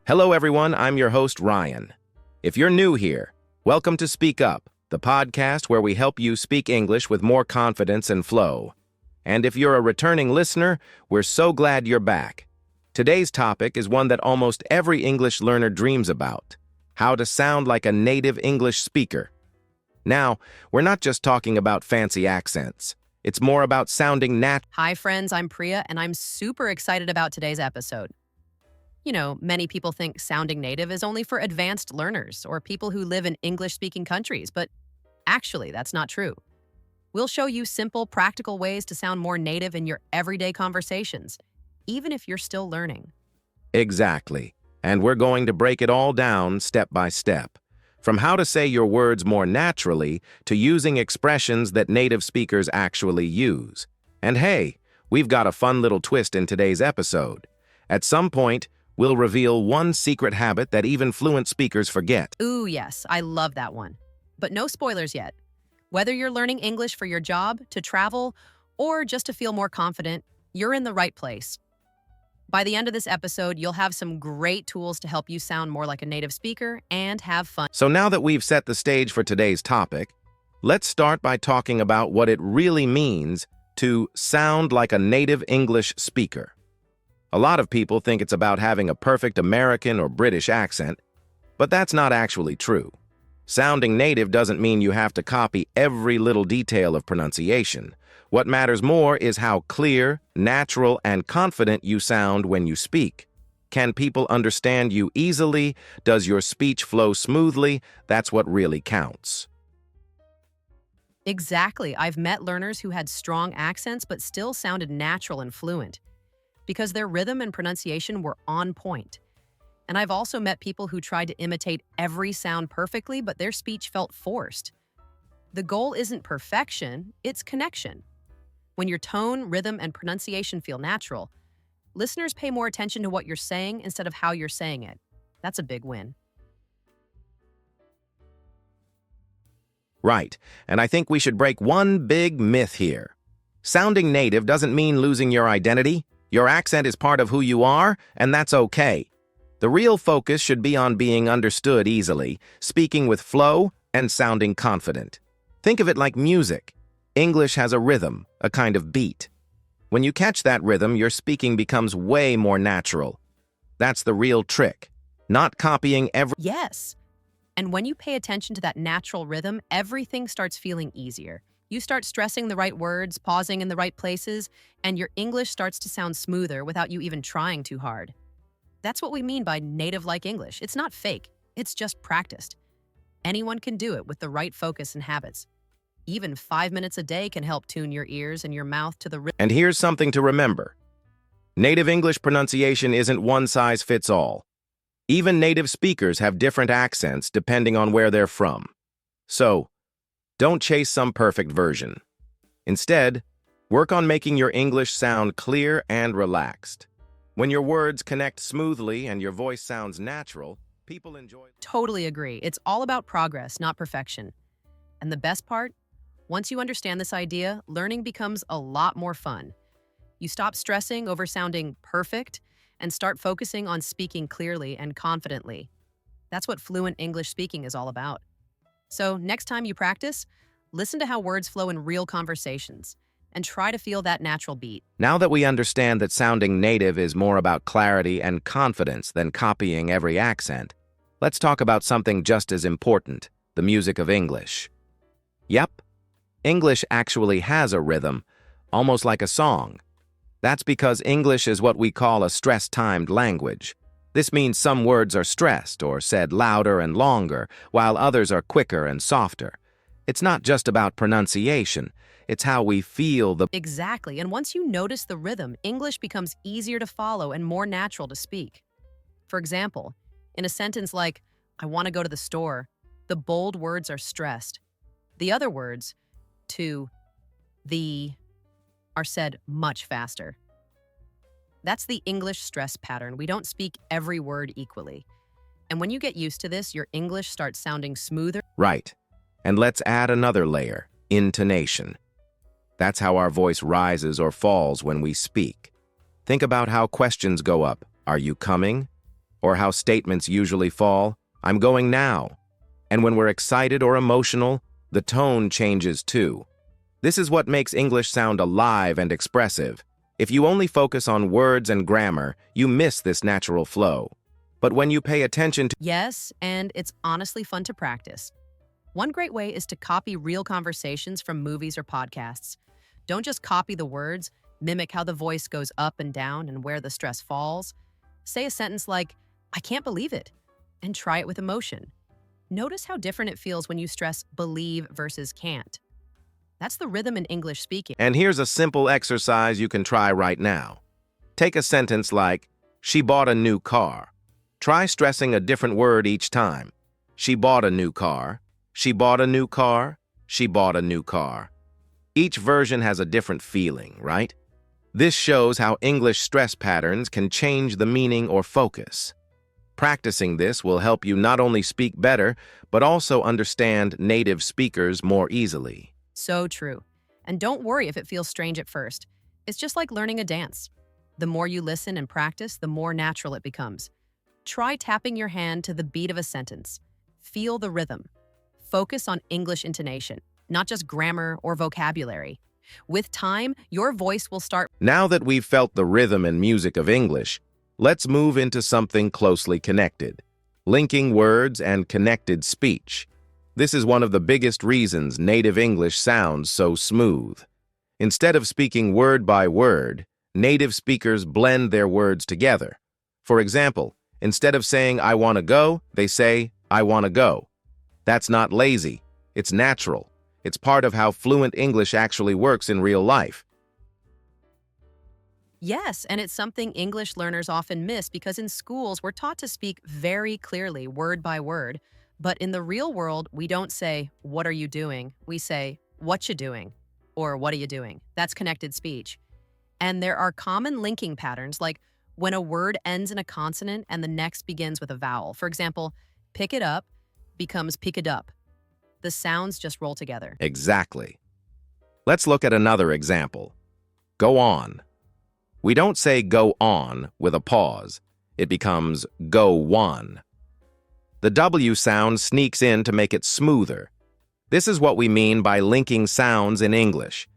Hello, everyone. I'm your host, Ryan. If you're new here, welcome to Speak Up, the podcast where we help you speak English with more confidence and flow. And if you're a returning listener, we're so glad you're back. Today's topic is one that almost every English learner dreams about: how to sound like a native English speaker. Now, we're not just talking about fancy accents. It's more about sounding natural. Hi, friends. I'm Priya, and I'm super excited about today's episode. You know, many people think sounding native is only for advanced learners or people who live in English-speaking countries, but actually, that's not true. We'll show you simple, practical ways to sound more native in your everyday conversations, even if you're still learning. Exactly. And we're going to break it all down step by step. From how to say your words more naturally to using expressions that native speakers actually use. And hey, we've got a fun little twist in today's episode. At some point, we'll reveal one secret habit that even fluent speakers forget. Ooh, yes, I love that one. But no spoilers yet. Whether you're learning English for your job, to travel, or just to feel more confident, you're in the right place. By the end of this episode, you'll have some great tools to help you sound more like a native speaker and have fun. So now that we've set the stage for today's topic, let's start by talking about what it really means to sound like a native English speaker. A lot of people think it's about having a perfect American or British accent, but that's not actually true. Sounding native doesn't mean you have to copy every little detail of pronunciation. What matters more is how clear, natural, and confident you sound when you speak. Can people understand you easily? Does your speech flow smoothly? That's what really counts. Exactly. I've met learners who had strong accents but still sounded natural and fluent, because their rhythm and pronunciation were on point. And I've also met people who tried to imitate every sound perfectly, but their speech felt forced. The goal isn't perfection, it's connection. When your tone, rhythm, and pronunciation feel natural, listeners pay more attention to what you're saying instead of how you're saying it. That's a big win. Right, and I think we should break one big myth here. Sounding native doesn't mean losing your identity. Your accent is part of who you are, and that's okay. The real focus should be on being understood easily, speaking with flow, and sounding confident. Think of it like music. English has a rhythm, a kind of beat. When you catch that rhythm, your speaking becomes way more natural. That's the real trick. Not copying every... Yes. And when you pay attention to that natural rhythm, everything starts feeling easier. You start stressing the right words, pausing in the right places, and your English starts to sound smoother without you even trying too hard. That's what we mean by native-like English. It's not fake, it's just practiced. Anyone can do it with the right focus and habits. Even 5 minutes a day can help tune your ears and your mouth to the rhythm. And here's something to remember. Native English pronunciation isn't one size fits all. Even native speakers have different accents depending on where they're from. So, don't chase some perfect version. Instead, work on making your English sound clear and relaxed. When your words connect smoothly and your voice sounds natural, people enjoy... Totally agree. It's all about progress, not perfection. And the best part? Once you understand this idea, learning becomes a lot more fun. You stop stressing over sounding perfect and start focusing on speaking clearly and confidently. That's what fluent English speaking is all about. So next time you practice, listen to how words flow in real conversations and try to feel that natural beat. Now that we understand that sounding native is more about clarity and confidence than copying every accent, let's talk about something just as important, the music of English. Yep, English actually has a rhythm, almost like a song. That's because English is what we call a stress-timed language. This means some words are stressed or said louder and longer, while others are quicker and softer. It's not just about pronunciation, it's how we feel the... Exactly, and once you notice the rhythm, English becomes easier to follow and more natural to speak. For example, in a sentence like, I want to go to the store, the bold words are stressed. The other words, to, the, are said much faster. That's the English stress pattern. We don't speak every word equally. And when you get used to this, your English starts sounding smoother. Right. And let's add another layer, intonation. That's how our voice rises or falls when we speak. Think about how questions go up. Are you coming? Or how statements usually fall, I'm going now. And when we're excited or emotional, the tone changes too. This is what makes English sound alive and expressive. If you only focus on words and grammar, you miss this natural flow. But when you pay attention to Yes, and it's honestly fun to practice. One great way is to copy real conversations from movies or podcasts. Don't just copy the words, mimic how the voice goes up and down and where the stress falls. Say a sentence like, I can't believe it, and try it with emotion. Notice how different it feels when you stress believe versus can't. That's the rhythm in English speaking. And here's a simple exercise you can try right now. Take a sentence like, she bought a new car. Try stressing a different word each time. She bought a new car. She bought a new car. She bought a new car. Each version has a different feeling, right? This shows how English stress patterns can change the meaning or focus. Practicing this will help you not only speak better, but also understand native speakers more easily. So true. And don't worry if it feels strange at first. It's just like learning a dance. The more you listen and practice, the more natural it becomes. Try tapping your hand to the beat of a sentence. Feel the rhythm. Focus on English intonation, not just grammar or vocabulary. With time, your voice will start. Now that we've felt the rhythm and music of English, let's move into something closely connected: linking words and connected speech. This is one of the biggest reasons native English sounds so smooth. Instead of speaking word by word, native speakers blend their words together. For example, instead of saying I want to go, they say I want to go. That's not lazy. It's natural. It's part of how fluent English actually works in real life. Yes, and it's something English learners often miss because in schools we're taught to speak very clearly, word by word. But in the real world, we don't say, what are you doing? We say, what you doing? Or what are you doing? That's connected speech. And there are common linking patterns, like when a word ends in a consonant and the next begins with a vowel. For example, pick it up becomes pick it up. The sounds just roll together. Exactly. Let's look at another example. Go on. We don't say go on with a pause. It becomes go on. The W sound sneaks in to make it smoother. This is what we mean by linking sounds in English.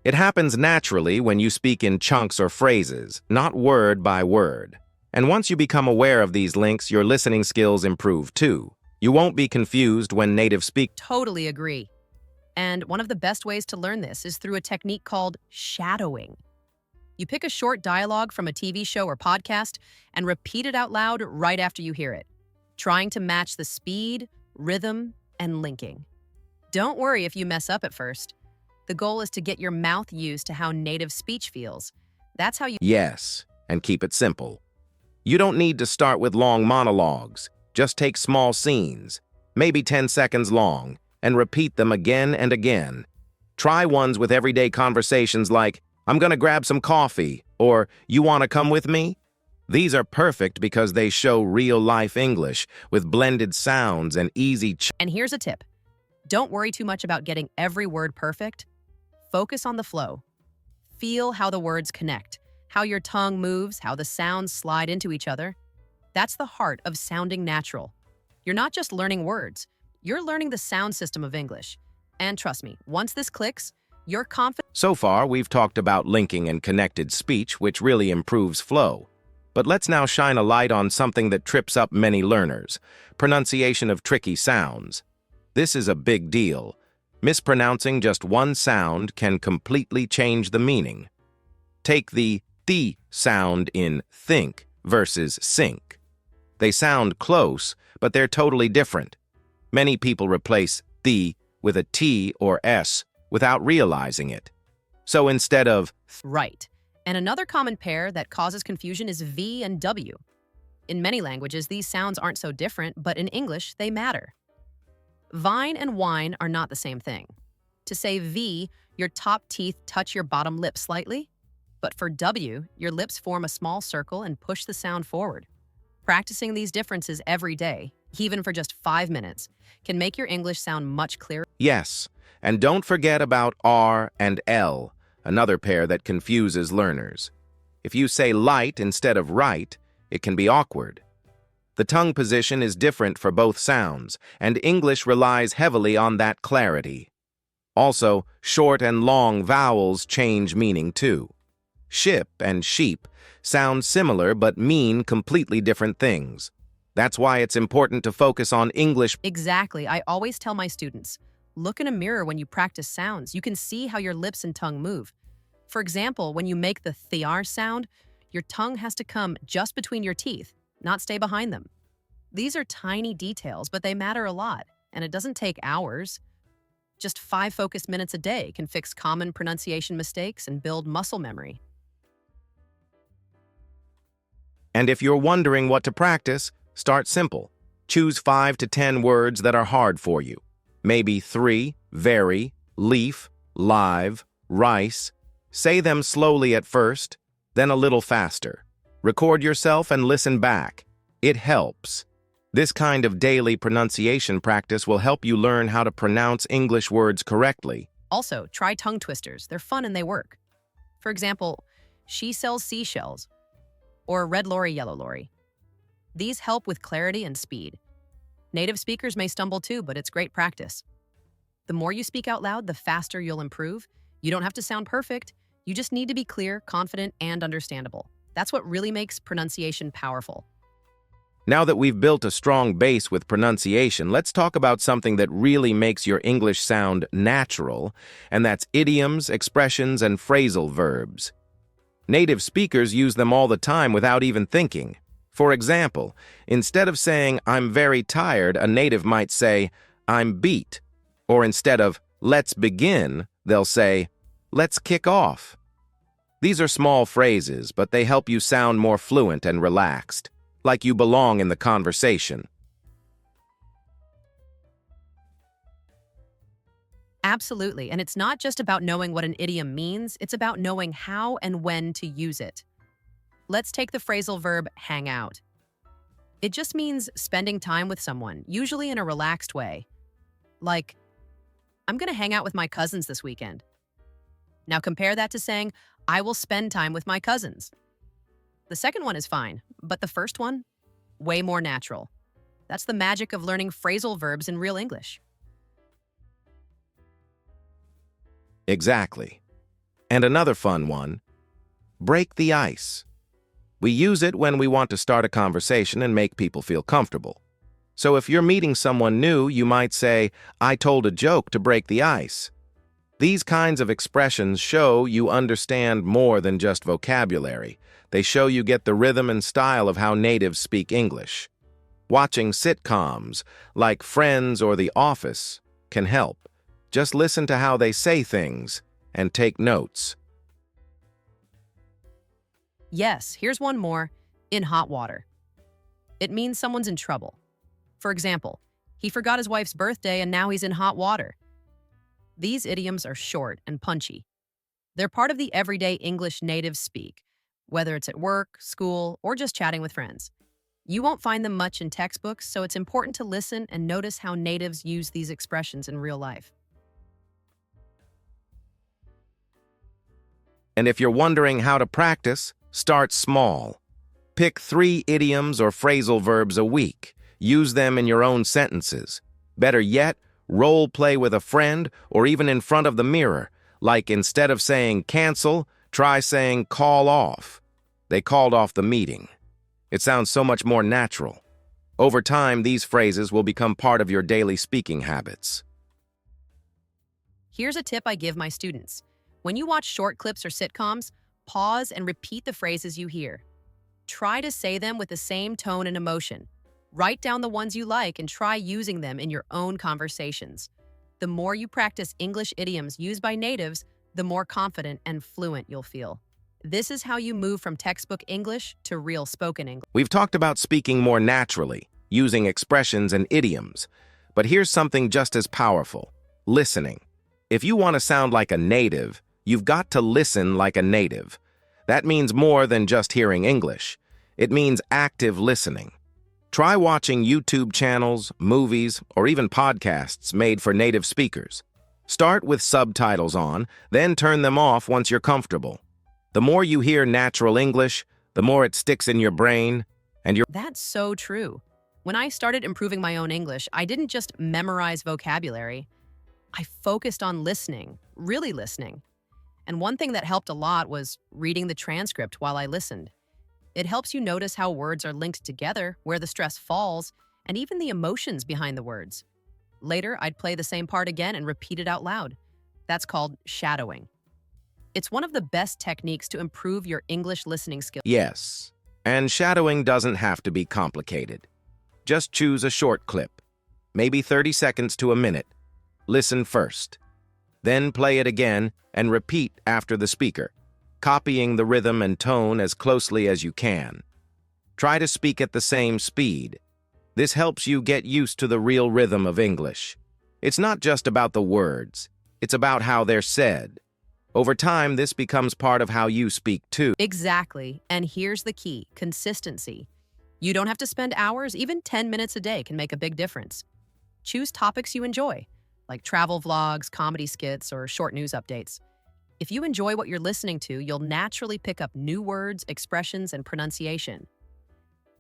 It happens naturally when you speak in chunks or phrases, not word by word. And once you become aware of these links, your listening skills improve too. You won't be confused when native speak. Totally agree. And one of the best ways to learn this is through a technique called shadowing. You pick a short dialogue from a TV show or podcast and repeat it out loud right after you hear it, trying to match the speed, rhythm, and linking. Don't worry if you mess up at first. The goal is to get your mouth used to how native speech feels. That's how you... Yes, and keep it simple. You don't need to start with long monologues. Just take small scenes, maybe 10 seconds long, and repeat them again and again. Try ones with everyday conversations like, I'm gonna grab some coffee, or you wanna come with me? These are perfect because they show real-life English with blended sounds and easy And here's a tip. Don't worry too much about getting every word perfect. Focus on the flow. Feel how the words connect, how your tongue moves, how the sounds slide into each other. That's the heart of sounding natural. You're not just learning words, you're learning the sound system of English. And trust me, once this clicks, you're confident. So far, we've talked about linking and connected speech, which really improves flow. But let's now shine a light on something that trips up many learners: pronunciation of tricky sounds. This is a big deal. Mispronouncing just one sound can completely change the meaning. Take the th sound in think versus sink. They sound close, but they're totally different. Many people replace the with a T or S without realizing it. So instead of Right. And another common pair that causes confusion is V and W. In many languages, these sounds aren't so different, but in English, they matter. Vine and wine are not the same thing. To say V, your top teeth touch your bottom lip slightly, but for W, your lips form a small circle and push the sound forward. Practicing these differences every day, even for just 5 minutes, can make your English sound much clearer. yes, and don't forget about R and L, another pair that confuses learners. If you say light instead of right, it can be awkward. The tongue position is different for both sounds, and English relies heavily on that clarity. Also, short and long vowels change meaning too. Ship and sheep sound similar but mean completely different things. That's why it's important to focus on English. Exactly. I always tell my students, look in a mirror when you practice sounds. You can see how your lips and tongue move. For example, when you make the thr sound, your tongue has to come just between your teeth, not stay behind them. These are tiny details, but they matter a lot, and it doesn't take hours. Just 5 focused minutes a day can fix common pronunciation mistakes and build muscle memory. And if you're wondering what to practice, start simple. Choose 5 to 10 words that are hard for you. Maybe 3, very, leaf, live, rice. Say them slowly at first, then a little faster. Record yourself and listen back. It helps. This kind of daily pronunciation practice will help you learn how to pronounce English words correctly. Also, try tongue twisters. They're fun and they work. For example, she sells seashells, or red lorry, yellow lorry. These help with clarity and speed. Native speakers may stumble too, but it's great practice. The more you speak out loud, the faster you'll improve. You don't have to sound perfect. You just need to be clear, confident, and understandable. That's what really makes pronunciation powerful. Now that we've built a strong base with pronunciation, let's talk about something that really makes your English sound natural, and that's idioms, expressions, and phrasal verbs. Native speakers use them all the time without even thinking. For example, instead of saying, "I'm very tired," a native might say, "I'm beat." Or instead of, "Let's begin," they'll say, "Let's kick off." These are small phrases, but they help you sound more fluent and relaxed, like you belong in the conversation. Absolutely, and it's not just about knowing what an idiom means, it's about knowing how and when to use it. Let's take the phrasal verb hang out. It just means spending time with someone, usually in a relaxed way. Like, I'm going to hang out with my cousins this weekend. Now compare that to saying, I will spend time with my cousins. The second one is fine, but the first one, way more natural. That's the magic of learning phrasal verbs in real English. Exactly. And another fun one, break the ice. We use it when we want to start a conversation and make people feel comfortable. So if you're meeting someone new, you might say, "I told a joke to break the ice." These kinds of expressions show you understand more than just vocabulary. They show you get the rhythm and style of how natives speak English. Watching sitcoms, like Friends or The Office, can help. Just listen to how they say things and take notes. Yes, here's one more, in hot water. It means someone's in trouble. For example, he forgot his wife's birthday and now he's in hot water. These idioms are short and punchy. They're part of the everyday English natives speak, whether it's at work, school, or just chatting with friends. You won't find them much in textbooks, so it's important to listen and notice how natives use these expressions in real life. And if you're wondering how to practice, start small. Pick 3 idioms or phrasal verbs a week. Use them in your own sentences. Better yet, role play with a friend or even in front of the mirror. Like instead of saying cancel, try saying call off. They called off the meeting. It sounds so much more natural. Over time, these phrases will become part of your daily speaking habits. Here's a tip I give my students. When you watch short clips or sitcoms, pause and repeat the phrases you hear. Try to say them with the same tone and emotion. Write down the ones you like and try using them in your own conversations. The more you practice English idioms used by natives, the more confident and fluent you'll feel. This is how you move from textbook English to real spoken English. We've talked about speaking more naturally, using expressions and idioms. But here's something just as powerful, listening. If you want to sound like a native, you've got to listen like a native. That means more than just hearing English. It means active listening. Try watching YouTube channels, movies, or even podcasts made for native speakers. Start with subtitles on, then turn them off once you're comfortable. The more you hear natural English, the more it sticks in your brain, And your That's so true. When I started improving my own English, I didn't just memorize vocabulary. I focused on listening, really listening. And one thing that helped a lot was reading the transcript while I listened. It helps you notice how words are linked together, where the stress falls, and even the emotions behind the words. Later, I'd play the same part again and repeat it out loud. That's called shadowing. It's one of the best techniques to improve your English listening skills. yes. And shadowing doesn't have to be complicated. Just choose a short clip, maybe 30 seconds to a minute. Listen first. Then play it again and repeat after the speaker, copying the rhythm and tone as closely as you can. Try to speak at the same speed. This helps you get used to the real rhythm of English. It's not just about the words, it's about how they're said. Over time, this becomes part of how you speak too. Exactly. And here's the key: consistency. You don't have to spend hours, even 10 minutes a day can make a big difference. Choose topics you enjoy, like travel vlogs, comedy skits, or short news updates. If you enjoy what you're listening to, you'll naturally pick up new words, expressions, and pronunciation.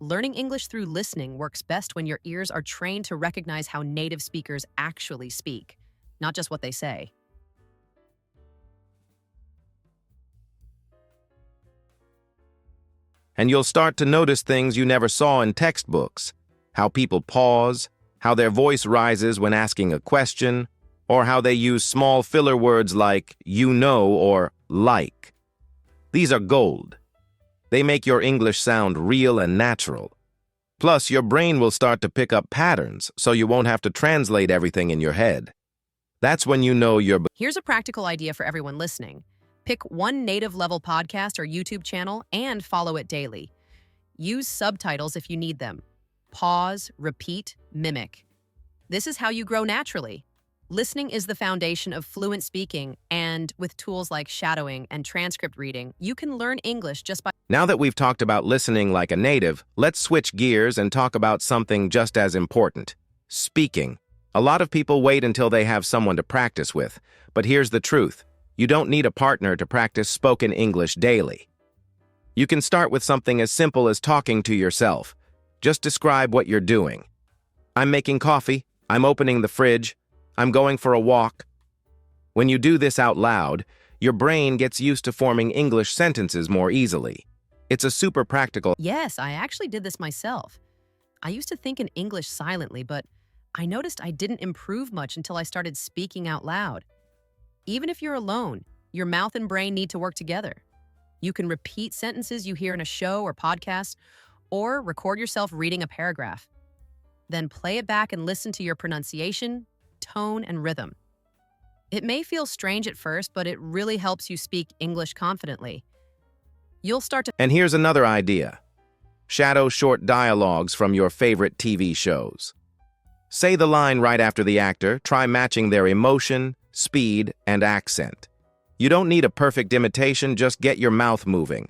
Learning English through listening works best when your ears are trained to recognize how native speakers actually speak, not just what they say. And you'll start to notice things you never saw in textbooks, how people pause, how their voice rises when asking a question, or how they use small filler words like you know or like. These are gold. They make your English sound real and natural. Plus, your brain will start to pick up patterns, so you won't have to translate everything in your head. That's when you know you're... Here's a practical idea for everyone listening. Pick one native-level podcast or YouTube channel and follow it daily. Use subtitles if you need them. Pause, repeat, mimic. This is how you grow naturally. Listening is the foundation of fluent speaking, and with tools like shadowing and transcript reading, you can learn English just by... Now that we've talked about listening like a native, let's switch gears and talk about something just as important: speaking. A lot of people wait until they have someone to practice with, but here's the truth. You don't need a partner to practice spoken English daily. You can start with something as simple as talking to yourself. Just describe what you're doing. I'm making coffee. I'm opening the fridge. I'm going for a walk. When you do this out loud, your brain gets used to forming English sentences more easily. It's a super practical... Yes, I actually did this myself. I used to think in English silently, but I noticed I didn't improve much until I started speaking out loud. Even if you're alone, your mouth and brain need to work together. You can repeat sentences you hear in a show or podcast, or record yourself reading a paragraph. Then play it back and listen to your pronunciation, tone, and rhythm. It may feel strange at first, but it really helps you speak English confidently. You'll start to... And here's another idea. Shadow short dialogues from your favorite TV shows. Say the line right after the actor, try matching their emotion, speed, and accent. You don't need a perfect imitation, just get your mouth moving.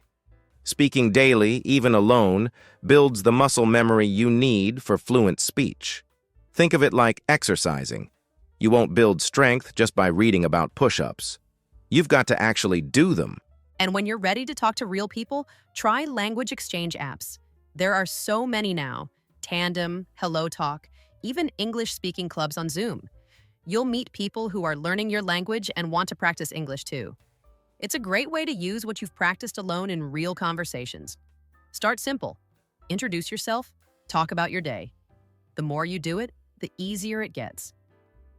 Speaking daily, even alone, builds the muscle memory you need for fluent speech. Think of it like exercising. You won't build strength just by reading about push-ups. You've got to actually do them. And when you're ready to talk to real people, try language exchange apps. There are so many now: Tandem, Hello Talk, even English-speaking clubs on Zoom. You'll meet people who are learning your language and want to practice English too. It's a great way to use what you've practiced alone in real conversations. Start simple. Introduce yourself, talk about your day. The more you do it, the easier it gets.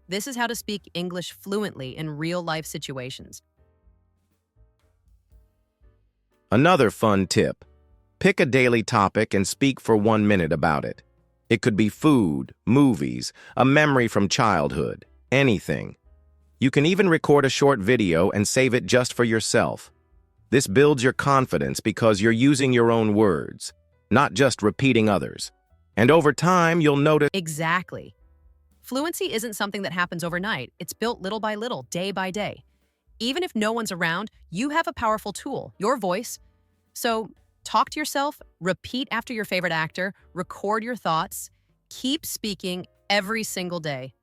This is how to speak English fluently in real-life situations. Another fun tip: pick a daily topic and speak for 1 minute about it. It could be food, movies, a memory from childhood, anything. You can even record a short video and save it just for yourself. This builds your confidence because you're using your own words, not just repeating others. And over time, you'll notice... Exactly. Fluency isn't something that happens overnight. It's built little by little, day by day. Even if no one's around, you have a powerful tool, your voice. So talk to yourself, repeat after your favorite actor, record your thoughts, keep speaking every single day.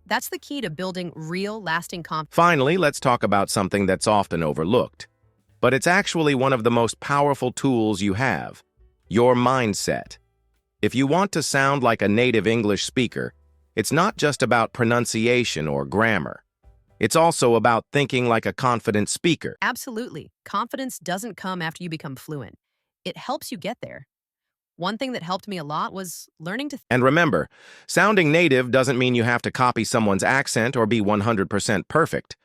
That's the key to building real, lasting confidence. Finally, let's talk about something that's often overlooked. But it's actually one of the most powerful tools you have: your mindset. If you want to sound like a native English speaker, it's not just about pronunciation or grammar. It's also about thinking like a confident speaker. Absolutely. Confidence doesn't come after you become fluent. It helps you get there. One thing that helped me a lot was learning to And remember, sounding native doesn't mean you have to copy someone's accent or be 100% perfect.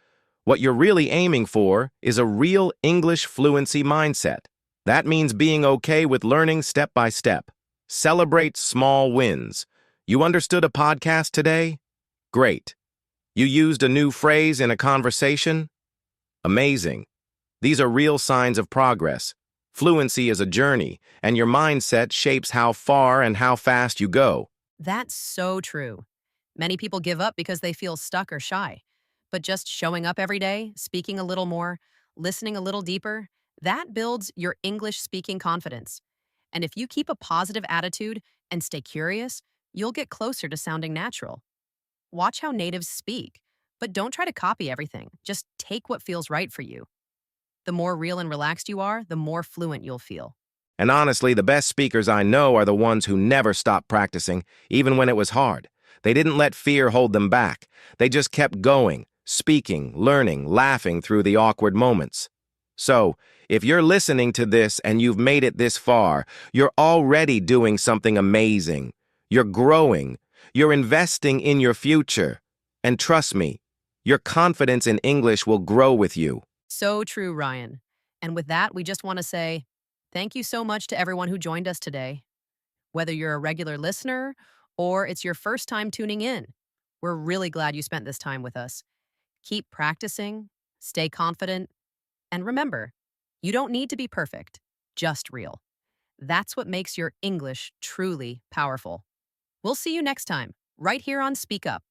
What you're really aiming for is a real English fluency mindset. That means being okay with learning step by step. Celebrate small wins. You understood a podcast today? Great. You used a new phrase in a conversation? Amazing. These are real signs of progress. Fluency is a journey, and your mindset shapes how far and how fast you go. That's so true. Many people give up because they feel stuck or shy. But just showing up every day, speaking a little more, listening a little deeper, that builds your English speaking confidence. And if you keep a positive attitude and stay curious, you'll get closer to sounding natural. Watch how natives speak, but don't try to copy everything. Just take what feels right for you. The more real and relaxed you are, the more fluent you'll feel. And honestly, the best speakers I know are the ones who never stopped practicing, even when it was hard. They didn't let fear hold them back. They just kept going, speaking, learning, laughing through the awkward moments. So, if you're listening to this and you've made it this far, you're already doing something amazing. You're growing. You're investing in your future. And trust me, your confidence in English will grow with you. So true, Ryan. And with that, we just want to say thank you so much to everyone who joined us today. Whether you're a regular listener or it's your first time tuning in, we're really glad you spent this time with us. Keep practicing, stay confident, and remember, you don't need to be perfect, just real. That's what makes your English truly powerful. We'll see you next time, right here on Speak Up.